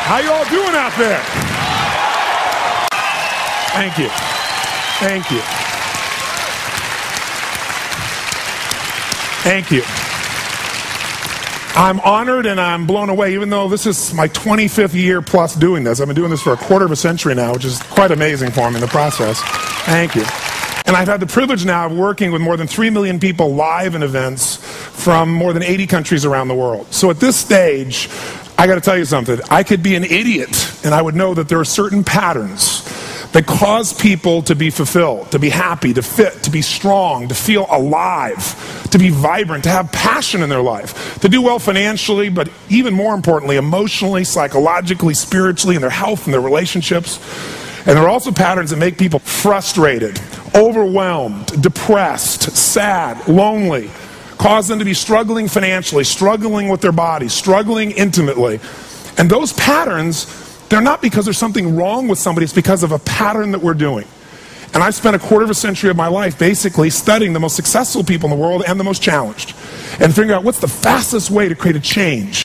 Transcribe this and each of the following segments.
How you all doing out there? Thank you. Thank you. Thank you. I'm honored and I'm blown away, even though this is my 25th year plus doing this. I've been doing this for a quarter of a century now, which is quite amazing for me in the process. Thank you. And I've had the privilege now of working with more than 3 million people live in events from more than 80 countries around the world. So at this stage, I got to tell you something. I could be an idiot, and I would know that there are certain patterns that cause people to be fulfilled, to be happy, to fit, to be strong, to feel alive, to be vibrant, to have passion in their life, to do well financially, but even more importantly, emotionally, psychologically, spiritually, in their health and their relationships. And there are also patterns that make people frustrated, overwhelmed, depressed, sad, lonely, cause them to be struggling financially, struggling with their bodies, struggling intimately. And those patterns, they're not because there's something wrong with somebody, it's because of a pattern that we're doing. And I've spent a quarter of a century of my life basically studying the most successful people in the world and the most challenged, and figuring out what's the fastest way to create a change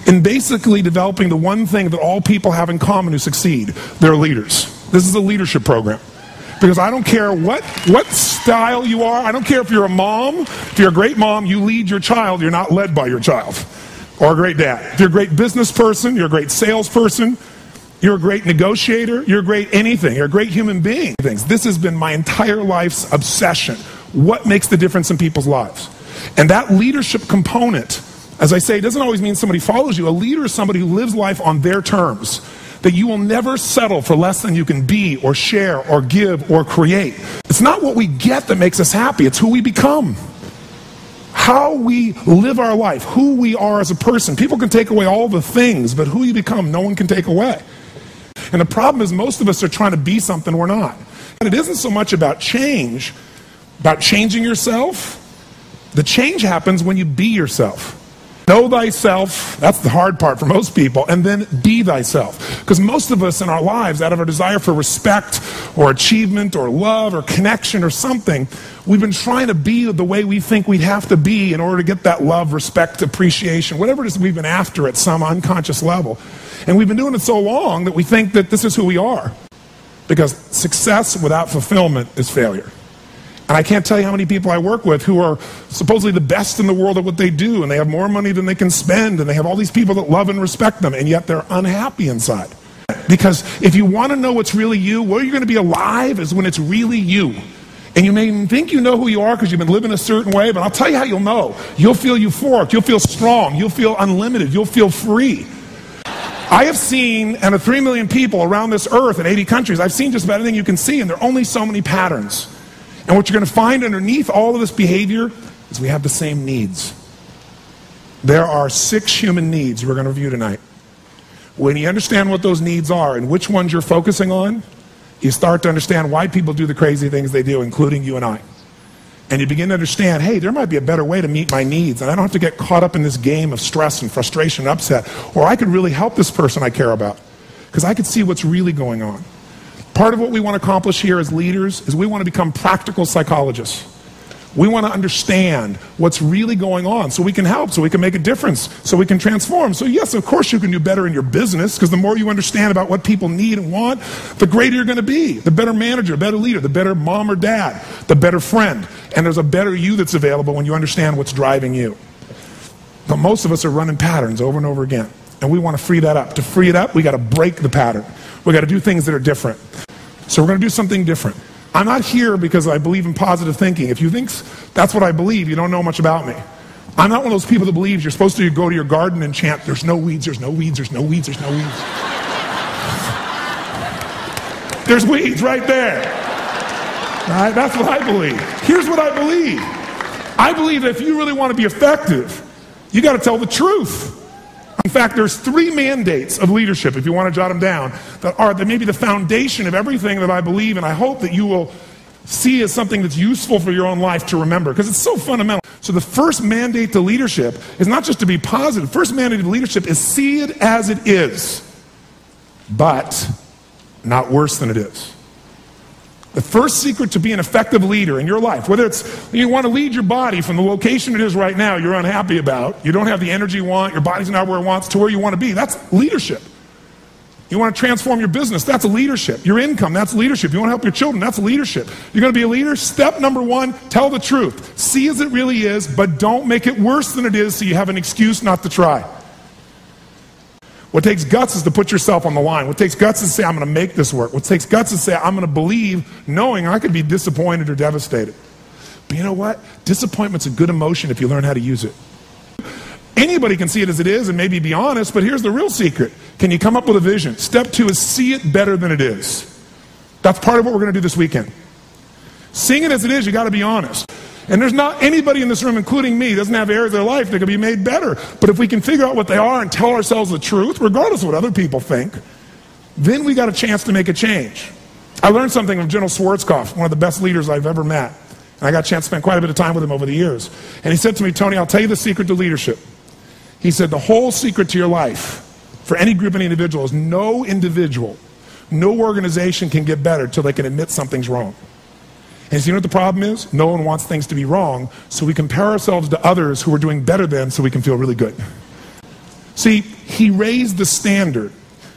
in basically developing the one thing that all people have in common who succeed. They're leaders. This is a leadership program. Because I don't care what style you are. I don't care if you're a mom. If you're a great mom, you lead your child. You're not led by your child. Or a great dad. If you're a great business person, you're a great salesperson, you're a great negotiator, you're a great anything. You're a great human being. This has been my entire life's obsession. What makes the difference in people's lives? And that leadership component, as I say, doesn't always mean somebody follows you. A leader is somebody who lives life on their terms. That you will never settle for less than you can be or share or give or create. It's not what we get that makes us happy. It's who we become. How we live our life, who we are as a person. People can take away all the things, but who you become, no one can take away. And the problem is most of us are trying to be something we're not. And it isn't so much about change, about changing yourself. The change happens when you be yourself. Know thyself, that's the hard part for most people, and then be thyself. Because most of us in our lives, out of our desire for respect or achievement or love or connection or something, we've been trying to be the way we think we'd have to be in order to get that love, respect, appreciation, whatever it is we've been after at some unconscious level. And we've been doing it so long that we think that this is who we are. Because success without fulfillment is failure. And I can't tell you how many people I work with who are supposedly the best in the world at what they do, and they have more money than they can spend, and they have all these people that love and respect them, and yet they're unhappy inside. Because if you want to know what's really you, where you're going to be alive is when it's really you. And you may even think you know who you are because you've been living a certain way, but I'll tell you how you'll know. You'll feel euphoric, you'll feel strong, you'll feel unlimited, you'll feel free. I have seen, and of 3 million people around this earth in 80 countries, I've seen just about anything you can see, and there are only so many patterns. And what you're going to find underneath all of this behavior is we have the same needs. There are 6 human needs we're going to review tonight. When you understand what those needs are and which ones you're focusing on, you start to understand why people do the crazy things they do, including you and I. And you begin to understand, hey, there might be a better way to meet my needs, and I don't have to get caught up in this game of stress and frustration and upset, or I could really help this person I care about, because I could see what's really going on. Part of what we want to accomplish here as leaders is we want to become practical psychologists. We want to understand what's really going on so we can help, so we can make a difference, so we can transform. So yes, of course you can do better in your business, because the more you understand about what people need and want, the greater you're going to be. The better manager, better leader, the better mom or dad, the better friend. And there's a better you that's available when you understand what's driving you. But most of us are running patterns over and over again. And we want to free that up. To free it up, we got to break the pattern. We got to do things that are different. So we're going to do something different. I'm not here because I believe in positive thinking. If you think that's what I believe, you don't know much about me. I'm not one of those people that believes you're supposed to go to your garden and chant, there's no weeds, there's no weeds, there's no weeds, there's no weeds. There's weeds right there. All right, that's what I believe. Here's what I believe. I believe that if you really want to be effective, you got to tell the truth. In fact, there's 3 mandates of leadership, if you want to jot them down, that may be the foundation of everything that I believe, and I hope that you will see as something that's useful for your own life to remember, because it's so fundamental. So the first mandate to leadership is not just to be positive. The first mandate to leadership is see it as it is, but not worse than it is. The first secret to being an effective leader in your life, whether it's you want to lead your body from the location it is right now you're unhappy about, you don't have the energy you want, your body's not where it wants, to where you want to be, that's leadership. You want to transform your business, that's leadership. Your income, that's leadership. You want to help your children, that's leadership. You're going to be a leader? Step number one, tell the truth. See as it really is, but don't make it worse than it is so you have an excuse not to try. What takes guts is to put yourself on the line. What takes guts is to say, I'm going to make this work. What takes guts is to say, I'm going to believe, knowing I could be disappointed or devastated. But you know what? Disappointment's a good emotion if you learn how to use it. Anybody can see it as it is and maybe be honest, but here's the real secret. Can you come up with a vision? Step two is see it better than it is. That's part of what we're going to do this weekend. Seeing it as it is, you got to be honest. And there's not anybody in this room, including me, doesn't have areas of their life that can be made better. But if we can figure out what they are and tell ourselves the truth, regardless of what other people think, then we got a chance to make a change. I learned something from General Schwarzkopf, one of the best leaders I've ever met. And I got a chance to spend quite a bit of time with him over the years. And he said to me, Tony, I'll tell you the secret to leadership. He said, the whole secret to your life, for any group, any individual, is no individual, no organization can get better till they can admit something's wrong. And you know what the problem is? No one wants things to be wrong, so we compare ourselves to others who are doing better than so we can feel really good. See, he raised the standard.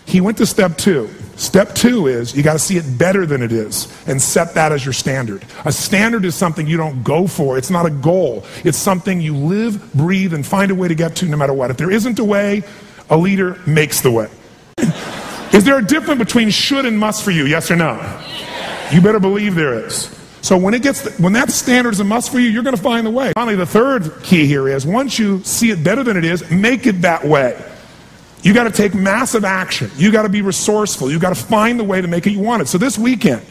He went to step two. Step two is you got to see it better than it is and set that as your standard. A standard is something you don't go for. It's not a goal. It's something you live, breathe, and find a way to get to no matter what. If there isn't a way, a leader makes the way. Is there a difference between should and must for you? Yes or no? You better believe there is. So when that standard is a must for you, you're going to find the way. Finally, the third key here is once you see it better than it is, make it that way. You got to take massive action. You got to be resourceful. You got to find the way to make it you want it. So this weekend,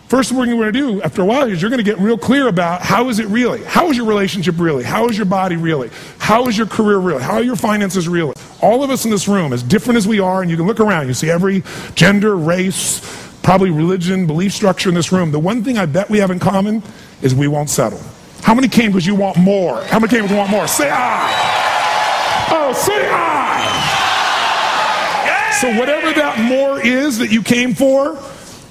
first thing we're going to do after a while is you're going to get real clear about how is it really? How is your relationship really? How is your body really? How is your career really? How are your finances really? All of us in this room, as different as we are, and you can look around, you see every gender, race, probably religion, belief structure in this room. The one thing I bet we have in common is we won't settle. How many came because you want more? How many came because you want more? Say I. Oh, say I. So whatever that more is that you came for,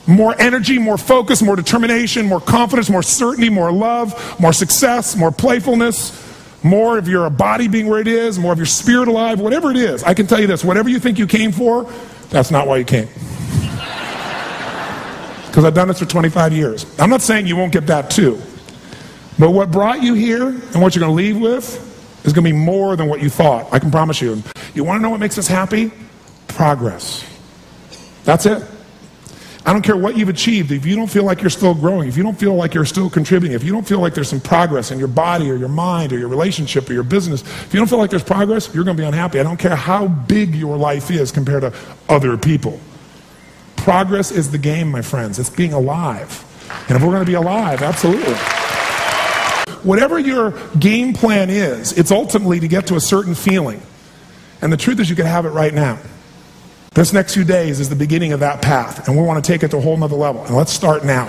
more energy, more focus, more determination, more confidence, more certainty, more love, more success, more playfulness, more of your body being where it is, more of your spirit alive, whatever it is, I can tell you this, whatever you think you came for, that's not why you came. Because I've done this for 25 years. I'm not saying you won't get that too. But what brought you here and what you're going to leave with is going to be more than what you thought. I can promise you. You want to know what makes us happy? Progress. That's it. I don't care what you've achieved. If you don't feel like you're still growing, if you don't feel like you're still contributing, if you don't feel like there's some progress in your body or your mind or your relationship or your business, if you don't feel like there's progress, you're going to be unhappy. I don't care how big your life is compared to other people. Progress is the game, my friends. It's being alive. And if we're going to be alive, absolutely. Whatever your game plan is, it's ultimately to get to a certain feeling. And the truth is you can have it right now. This next few days is the beginning of that path, and we want to take it to a whole nother level. And let's start now.